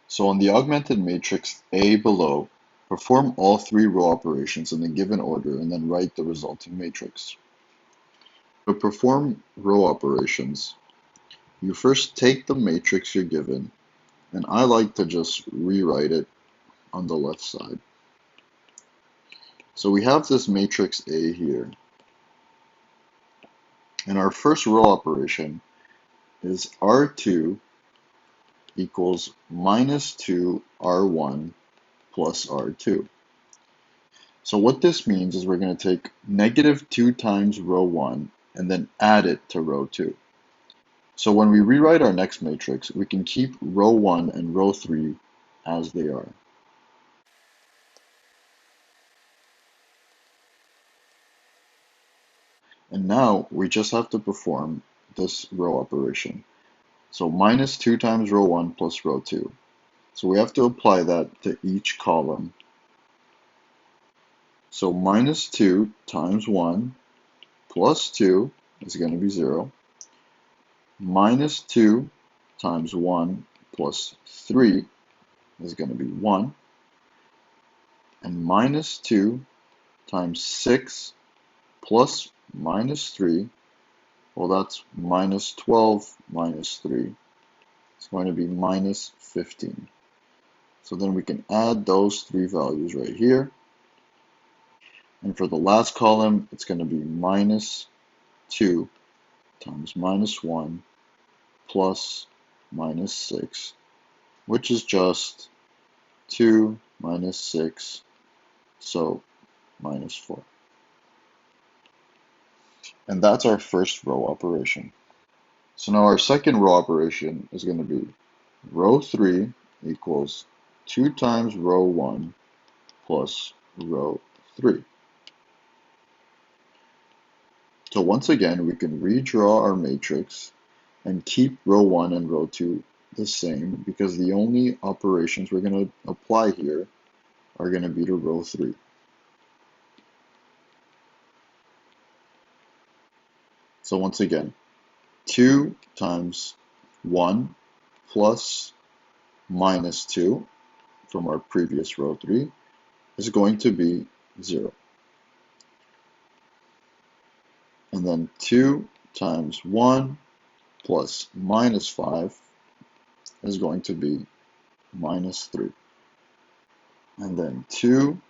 So on the augmented matrix A below, perform all three row operations in the given order and then write the resulting matrix. To perform row operations, you first take the matrix you're given, and I like to just rewrite it on the left side. So we have this matrix A here, and our first row operation is R2 equals minus 2 R1 plus R2. So what this means is we're going to take negative 2 times row 1 and then add it to row 2. So when we rewrite our next matrix, we can keep row 1 and row 3 as they are. And now we just have to perform this row operation. So minus 2 times row 1 plus row 2. So we have to apply that to each column. So minus 2 times 1 plus 2 is going to be 0. Minus 2 times 1 plus 3 is going to be 1. And minus 2 times 6 plus minus 3, well, that's minus 12 minus 3. It's going to be minus 15. So then we can add those three values right here. And for the last column, it's going to be minus 2 times minus 1 plus minus 6, which is just 2 minus 6, so minus 4. And that's our first row operation. So now our second row operation is going to be row 3 equals 2 times row 1 plus row 3. So once again, we can redraw our matrix and keep row 1 and row 2 the same because the only operations we're going to apply here are going to be to row 3. So once again, 2 times 1 plus minus 2 from our previous row 3 is going to be 0. And then 2 times 1 plus minus 5 is going to be minus 3. And then 2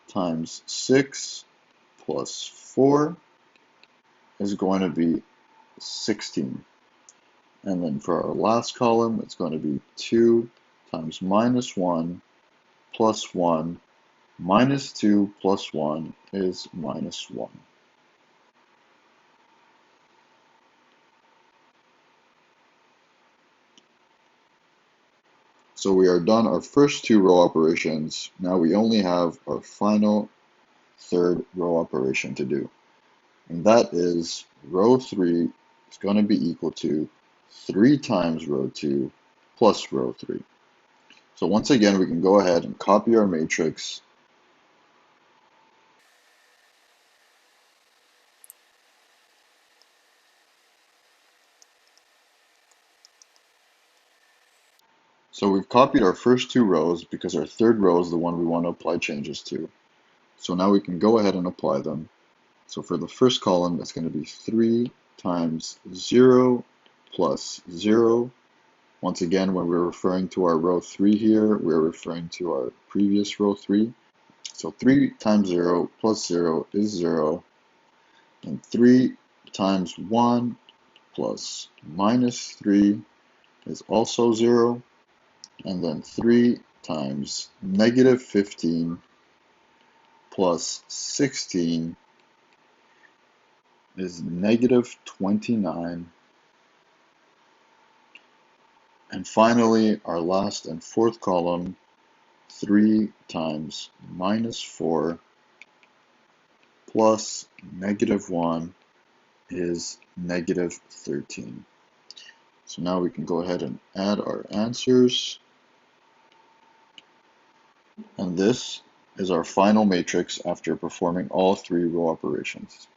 times 6 plus 4 is going to be 16. And then for our last column, it's going to be 2 times minus 1 plus 1 minus 2 plus 1 is minus 1. So we are done our first two row operations. Now we only have our final third row operation to do. And that is row 3 is going to be equal to 3 times row 2 plus row 3. So once again, we can go ahead and copy our matrix. So we've copied our first two rows because our third row is the one we want to apply changes to. So now we can go ahead and apply them. So for the first column, it's going to be 3 times 0 plus 0. Once again, when we're referring to our row 3 here, we're referring to our previous row 3. So 3 times 0 plus 0 is 0. And 3 times 1 plus minus 3 is also 0. And then 3 times negative 15 plus 16 is negative 29. And finally, our last and fourth column, 3 times minus 4 plus negative 1 is negative 13. So now we can go ahead and add our answers. And this is our final matrix after performing all three row operations.